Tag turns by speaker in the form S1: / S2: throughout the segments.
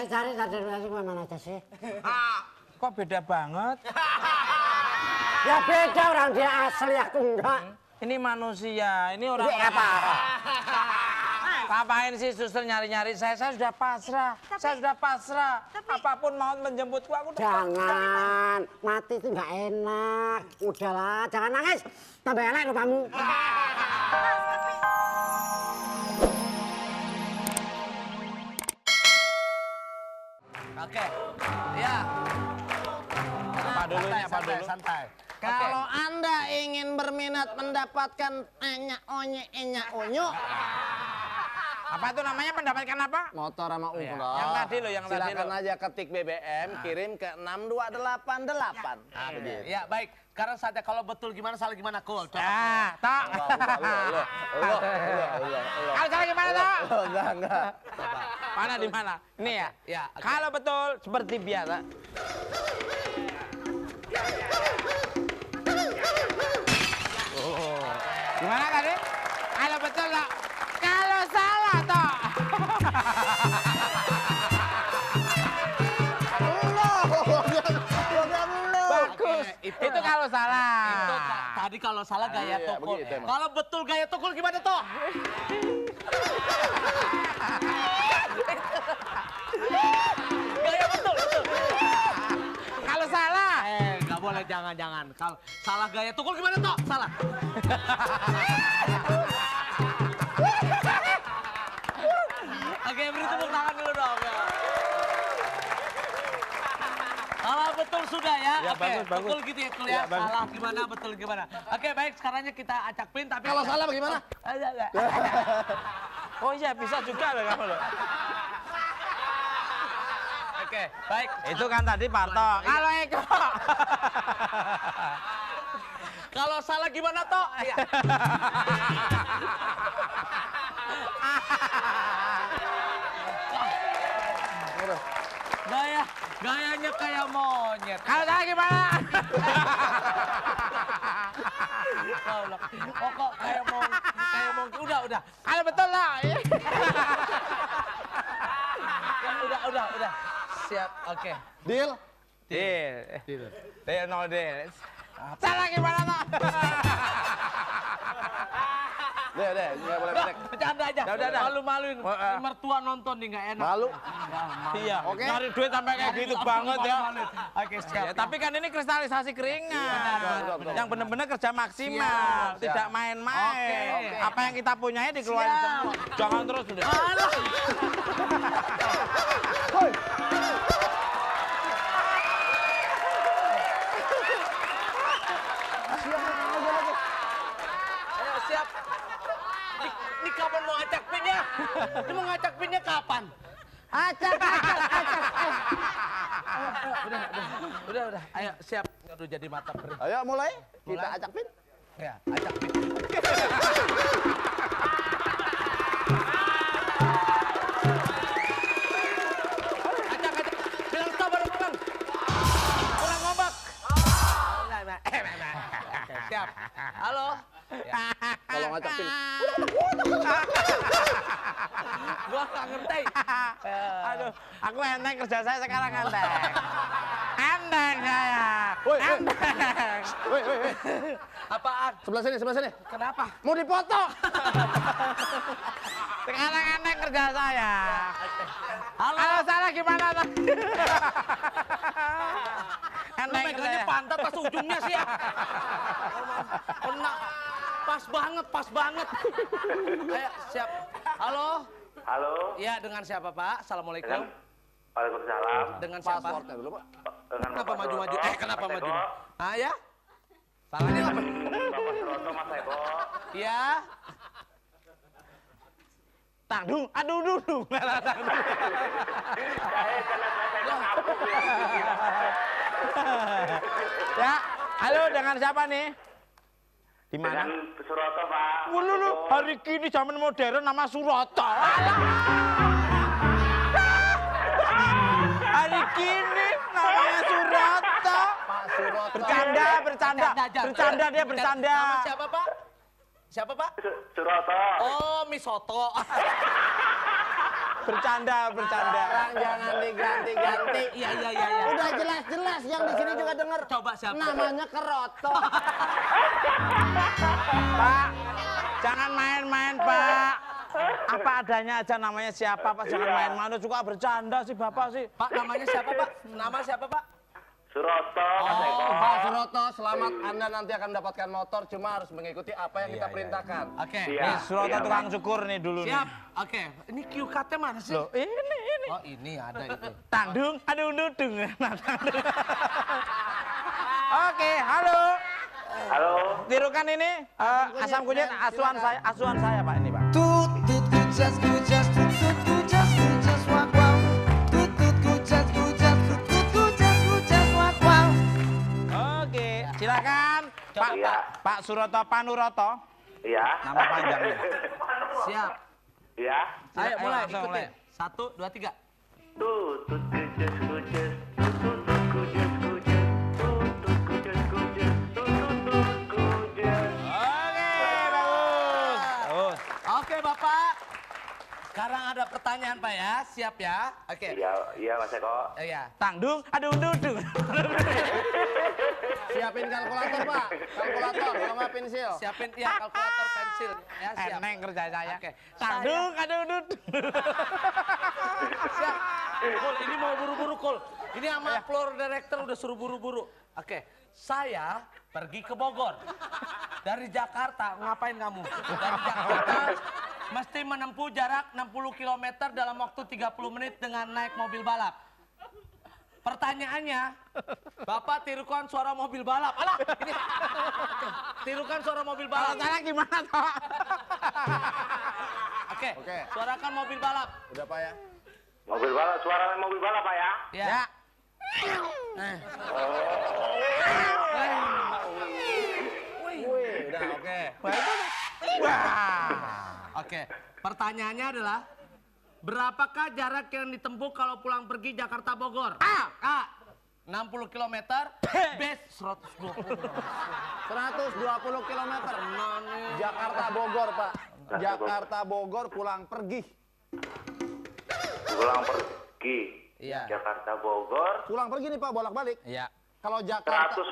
S1: cari sertifikasi mana aja sih?
S2: Kok beda banget?
S1: Ya beda, orang dia asli, aku enggak.
S2: Ini manusia, ini orang
S1: Ini apa?
S2: Ngapain sih suster nyari-nyari saya? Saya sudah pasrah. Saya sudah pasrah. Apapun mau menjemputku, aku udah
S1: Jangan, mati itu nggak enak. Udahlah, jangan nangis. Tambah elek lo kamu.
S3: Oke, ya.
S2: apa dulu nih, apa dulu?
S3: Santai.
S4: Kalau Anda ingin berminat mendapatkan onyo,
S2: Apa itu namanya mendapatkan apa?
S4: motor sama umroh.
S2: Yang tadi lo, yang tadi
S4: Silakan
S2: lo.
S4: aja ketik BBM, kirim ke 6288. Begitu.
S3: Ya, baik. Sekarang saatnya kalau betul gimana, salah gimana, cool.
S2: Ah, tak. Kalau salah gimana, tak?
S4: Enggak.
S2: Mana di mana? Ini ya?
S3: Ya, oke.
S2: Kalau betul seperti biasa. Gimana tadi? Kalau betul, tak? Kalau salah, tak? Bagus.
S3: Oke,
S2: Itu kalau salah.
S3: Itu tadi kalau salah gaya
S4: Iya,
S3: tukul.
S4: begitu emang.
S3: Kalau betul gaya tukul gimana toh? Gaya betul.
S2: Kalau salah.
S3: Nggak boleh, jangan. Kalau salah gaya tukul gimana toh? Salah. Oke, beri tepuk tangan dulu dong. Ya. Kalau betul sudah ya,
S2: Ya,
S3: oke.
S2: bagus.
S3: Betul gitu ya, Kul, ya.
S2: Ya, bagus.
S3: Salah gimana, betul gimana. Oke, baik. Sekarangnya kita acak pin, tapi
S4: Kalau salah bagaimana?
S2: Oh iya, bisa juga loh kamu loh.
S3: Oke, baik.
S2: Itu kan tadi Parto. Kalau Eko.
S3: Kalau salah gimana toh? Iya. Gayanya kayak monyet.
S2: Kalau salah gimana?
S3: Oh kok kayak monyet. Udah.
S2: Kalau betul lah.
S3: Udah. Siap. Oke.
S4: Deal?
S2: Deal no deal. Salah gimana tak?
S4: Deh, nggak boleh bedek.
S3: Bercanda aja.
S2: Udah.
S3: Malu-maluin. Mertua nonton nih nggak enak.
S4: Malu?
S2: Iya.
S4: Oke.
S2: Nyari duit sampai kayak gitu banget ya.
S3: Oke, siap.
S2: Ya, tapi kan ini kristalisasi keringat.
S4: Betul.
S2: Yang benar-benar kerja maksimal,
S4: Siap.
S2: tidak main-main.
S3: Oke.
S2: Apa yang kita punyai dikeluarin
S3: Siap.
S2: semua. Jangan terus udah.
S3: Alah. Ayo, siap. Ini kapan mau acak pinnya? Ini mau ngacak pinnya kapan?
S1: Acak.
S3: Udah. Ayo, siap. Aduh, jadi mata perih.
S4: Ayo mulai, kita
S3: Mulai.
S4: acak pin.
S3: Ya, acak pin. Acak. Bilang stop baru pulang. Pulang ngombak. Oke, siap. Halo. Ya.
S4: Kalau ngacak pin.
S3: Gua nggak ngerti.
S2: Aduh, aku enteng kerja saya sekarang enteng. Enteng saya.
S4: Woi.
S2: Enteng.
S4: Woi.
S3: Apaan?
S4: Sebelah sini.
S3: Kenapa?
S4: Mau dipoto.
S2: Sekarang enteng kerja saya.
S3: Halo.
S2: Kalau salah gimana tak?
S3: Lu
S2: Enteng kerja
S3: megangnya
S2: saya.
S3: pantat pas ujungnya sih ya. Kena. Pas banget. Ayo, siap. Halo.
S5: Halo,
S3: Iya, dengan siapa, Pak? Assalamualaikum.
S5: dengan Waalaikumsalam.
S3: Dengan siapa?
S4: Passwordnya dulu, Pak.
S5: Dengan
S3: Kenapa
S5: Bapak
S3: maju-maju?
S5: Suroto,
S3: Kenapa
S5: Mas
S3: maju?
S5: Eko.
S3: Ah, ya? Salahnya apa?
S5: Bapak Suroto, Mas Eko.
S3: Iya.
S2: Tangdung, aduh.
S5: Saya karena saya kabur ya.
S2: Ya, halo dengan siapa nih? Di mana?
S5: Dengan Suroto, Pak.
S2: Lu, hari kini zaman modern nama Suroto. Hari kini namanya Suroto.
S4: Pak Suroto.
S2: Bercanda dia bercanda.
S3: Nama siapa, Pak? Siapa, Pak?
S5: Suroto.
S3: Oh, Misoto.
S2: Bercanda.
S4: Sekarang jangan diganti-ganti.
S3: Iya.
S4: Udah jelas-jelas yang di sini juga denger.
S3: Coba siapa?
S4: Namanya Keroto.
S2: Pak, jangan main-main, Pak. Apa adanya aja namanya siapa, Pak? Jangan main-main juga bercanda sih, Bapak sih.
S3: Pak, namanya siapa, Pak? Nama siapa, Pak?
S5: Suroto, Mas Eko.
S4: Pak Suroto, selamat. Anda nanti akan mendapatkan motor, cuma harus mengikuti apa yang kita perintahkan.
S3: Oke.
S5: Iya.
S2: Nih, Suroto
S5: Iya,
S2: tukang
S5: Pak.
S2: cukur nih dulu
S3: Siap.
S2: nih.
S3: Oke. Ini cue card-nya mana sih?
S2: Loh, ini.
S3: Oh, ini ada itu.
S2: Tandung, aduh dudung. Nah, tandung. Oke, halo.
S5: Halo.
S2: Tirukan ini asam kunyit asuhan saya Pak ini Pak.
S6: Tutut kujas kujas tutut kujas kujas wak wow. Tutut kujas kujas tutut kujas kujas wak wow.
S2: Oke, silakan Pak
S5: Iya.
S2: Pak Suroto Panuroto.
S5: Iya.
S2: Nama panjangnya.
S3: Siap.
S5: Iya.
S3: Ayo mulai
S2: langsung
S3: ikutin.
S2: mulai.
S3: 1, 2, 3.
S5: Tutut kujes kujes. Tutut kujes kujes. Tutut kujes kujes. Tutut kujes.
S2: Oke, bagus.
S3: Oke, Bapak. Sekarang ada pertanyaan, Pak ya. Siap ya? Oke.
S5: Iya, Mas Eko.
S3: Iya.
S2: Tangdung, aduh dudung.
S4: Siapin kalkulator, Pak. Kalkulator, sama pensil.
S3: Siapin ya kalkulator pensil ya, siap.
S2: Eneng kerja saya.
S3: Oke.
S2: Tangdung, aduh dudung.
S3: Siap. Kul, ini mau buru-buru, Kul. Ini sama floor director udah suruh buru-buru. Oke. Saya pergi ke Bogor. Dari Jakarta, ngapain kamu? Dari Jakarta mesti menempuh jarak 60 km dalam waktu 30 menit dengan naik mobil balap. Pertanyaannya, Bapak tirukan suara mobil balap. Alah, ini. Tirukan suara mobil
S2: Kalau
S3: balap.
S2: salah gimana toh?
S3: Oke,
S4: Oke.
S3: suarakan mobil balap.
S4: Udah, Pak ya?
S5: Mobil balap, suara mobil balap, Pak ya?
S3: Ya.
S4: Wih, udah oke.
S2: Wah.
S3: Oke, pertanyaannya adalah berapakah jarak yang ditempuh kalau pulang pergi Jakarta Bogor? A. 60 km, B. 120.
S4: 120 km. Jakarta Bogor, Pak. Jakarta Bogor pulang pergi.
S5: Pulang pergi.
S3: Iya.
S5: Jakarta Bogor.
S4: Pulang pergi nih, Pak, bolak-balik.
S2: Iya.
S4: Kalau Jakarta
S5: 120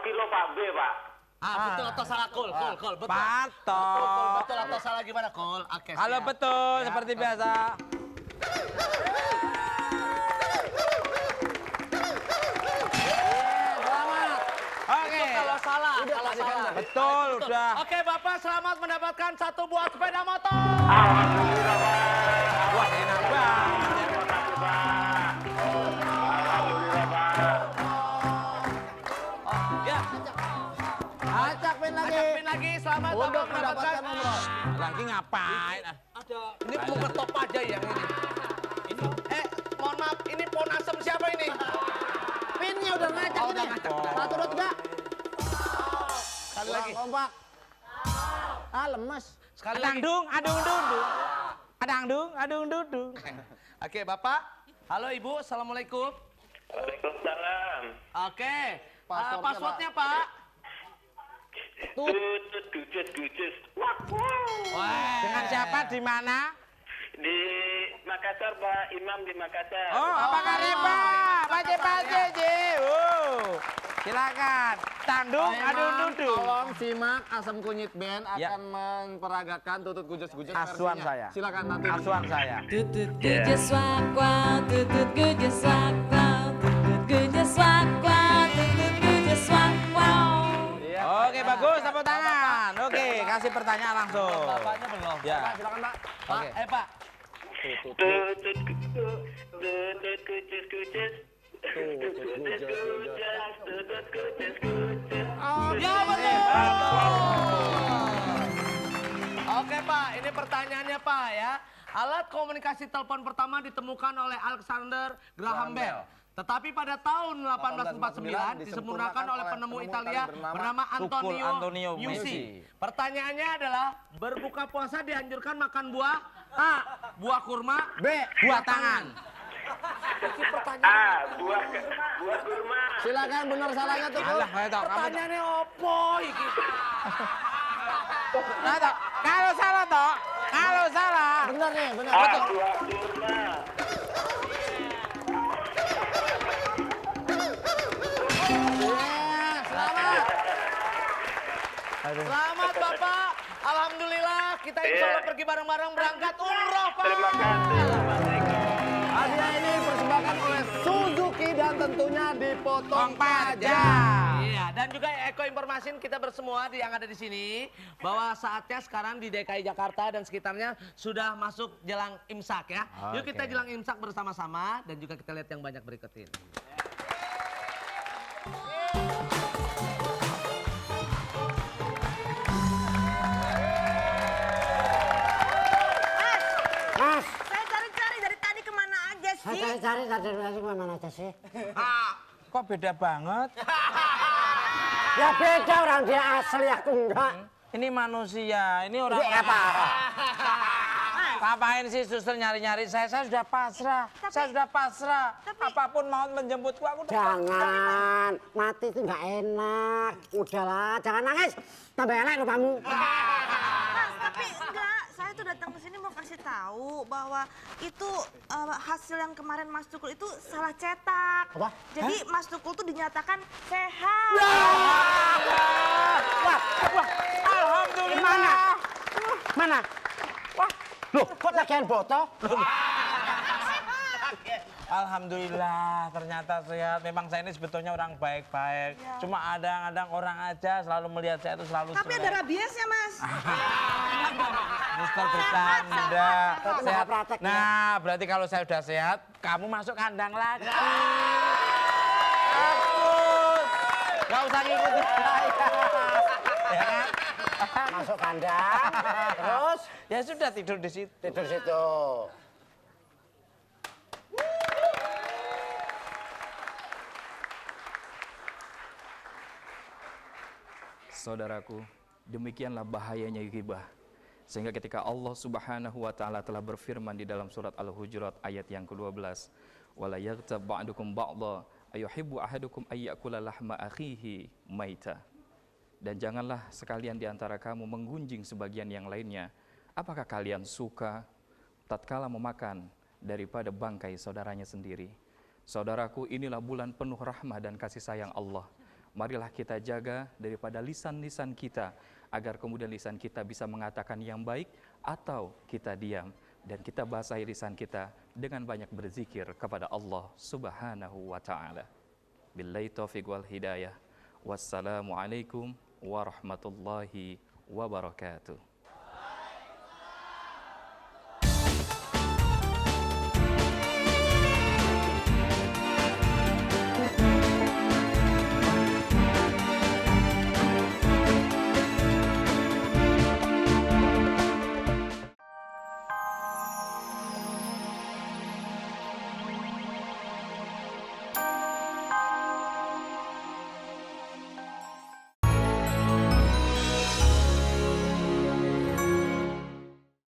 S5: kilo, Pak. B, Pak.
S3: Betul atau salah, Kul? Kul, betul.
S2: Patok.
S3: Betul atau salah gimana, Kul? Oke,
S2: Halo
S3: siap.
S2: betul,
S3: Ya,
S2: seperti
S3: betul.
S2: biasa.
S4: selamat.
S2: Oke.
S3: Kalau salah,
S4: Udah,
S3: kalau
S4: Pak,
S3: salah.
S2: Betul, udah.
S3: Oke, Bapak selamat mendapatkan 1 buah sepeda motor.
S5: Alhamdulillah, Pak.
S2: Wah, enak banget.
S5: Terima kasih, Pak. Alhamdulillah, Pak.
S3: Ya,
S4: Acak pin lagi.
S3: Acak pin lagi. Selamat
S4: Untuk
S3: Bapak
S4: mendapatkan umroh.
S2: Lagi ngapain?
S3: Ini mau ngetop aja yang ini. Mohon maaf, ini pohon asem siapa ini?
S4: Pinnya udah ngacak
S3: Oh,
S4: ini.
S3: udah ngacak.
S4: 1, 2, 3.
S3: Sekali lagi.
S4: Kompak. Lemes.
S3: Sekali lagi.
S2: Adangdung, adung dudung. Adangdung, adung dudung.
S3: Oke, Bapak. Halo, Ibu. Assalamualaikum.
S5: Waalaikumsalam.
S3: Oke.
S4: Passwordnya,
S3: Passwordnya, Pak.
S5: Tutut kujes kujes. Wah,
S3: Wah.
S2: Dengan siapa, di mana?
S5: di Makassar, Pak. Imam di Makassar.
S2: Oh, apa kabar, Pak? Pace. Silakan. Tandung, adung dudung.
S4: Tolong simak Asam Kunyit Band
S2: Ya.
S4: akan memperagakan tutut gujes-gujes
S2: Asuhan
S4: versinya.
S2: saya.
S4: Silakan nanti.
S2: Asuhan saya.
S6: Tutut kujas wak wow. Tutut kujas wak wow. Tutut kujas wak wow. Tutut kujas wak wow.
S2: Oke, bagus. Tepuk tangan. Oke, kasih pertanyaan langsung.
S3: Bapaknya belum.
S2: Ya.
S4: Silakan, Pak.
S3: Oke. Pak.
S5: Tutut kujes kujes. Tutut kujes kujes. Tutut kujes kujes.
S3: Ya, betul. Oke, Pak. Ini pertanyaannya, Pak ya. Alat komunikasi telepon pertama ditemukan oleh Alexander Graham Bell. Tetapi pada tahun 1849 disempurnakan oleh penemu Italia bernama
S2: Tukul
S3: Antonio
S2: Antonio
S3: Meucci. Pertanyaannya adalah berbuka puasa dianjurkan makan buah A. Buah kurma.
S4: B.
S2: Buah tangan.
S5: Buah kurma.
S4: Silakan benar salahnya tuh.
S2: Alah, saya tahu kamu.
S3: Pertanyaannya opo iki?
S2: Nah, toh, kalau salah toh, kalau salah.
S4: Bener nih, bener.
S5: Aqua Purna.
S3: Selamat Bapak. Alhamdulillah kita insya Allah pergi bareng-bareng berangkat umroh Pak.
S5: Terima kasih, Mas Eko.
S4: Hadiah ini dipersembahkan oleh Suzuki dan tentunya dipotong
S2: pajak.
S3: Iya, dan juga Eko informasin kita bersemua yang ada di sini bahwa saatnya sekarang di DKI Jakarta dan sekitarnya sudah masuk jelang imsak ya. Yuk kita jelang imsak bersama-sama dan juga kita lihat yang banyak berikut ini.
S1: Mas,
S7: Saya cari-cari dari tadi kemana aja
S1: saya
S7: sih?
S1: cari-cari tadi mana aja sih?
S2: Kok beda banget?
S1: Ya beda, orang dia asli, aku enggak.
S2: Ini manusia, ini orang
S1: Ini apa?
S2: Ngapain sih suster nyari-nyari saya? Saya sudah pasrah. Saya sudah pasrah. Apapun mau menjemputku, aku udah
S1: Jangan, mati itu nggak enak. Udahlah, jangan nangis. Tambah elek lupamu.
S7: Mas, tapi enggak. Saya tuh datang ke sini mau kasih tahu bahwa itu hasil yang kemarin Mas Tukul itu salah cetak.
S1: Apa?
S7: Jadi Mas Tukul tuh dinyatakan sehat.
S1: Wah,
S2: Alhamdulillah.
S1: mana? Mana? Wah, loh, kok lagian foto?
S2: Alhamdulillah, ternyata sehat. Memang saya ini sebetulnya orang baik-baik. Cuma kadang-kadang orang aja selalu melihat saya itu selalu
S7: Tapi ada
S2: jelek.
S7: rabiesnya, Mas.
S2: Suster bercanda.
S1: Tapi nggak
S2: Sehat.
S1: praktek, ya?
S2: Nah, berarti kalau saya sudah sehat, kamu masuk kandang lagi. Bagus. Gak usah ngikutin saya. Ya kan?
S1: Masuk kandang, terus
S2: Ya sudah tidur di situ.
S1: tidur situ.
S8: Saudaraku, demikianlah bahayanya ghibah. Sehingga ketika Allah Subhanahu wa taala telah berfirman di dalam surat Al-Hujurat ayat yang ke-12, "Wala yaghtab ba'dukum ba'dha ayuhibbu ahadukum ayyakula lahma akhihi maita." Dan janganlah sekalian di antara kamu menggunjing sebagian yang lainnya. Apakah kalian suka tatkala memakan daripada bangkai saudaranya sendiri? Saudaraku, inilah bulan penuh rahmah dan kasih sayang Allah. Marilah kita jaga daripada lisan-lisan kita, agar kemudian lisan kita bisa mengatakan yang baik atau kita diam. Dan kita basahi lisan kita dengan banyak berzikir kepada Allah Subhanahu wa ta'ala. Billahi taufiq wal hidayah. Wassalamualaikum warahmatullahi wabarakatuh.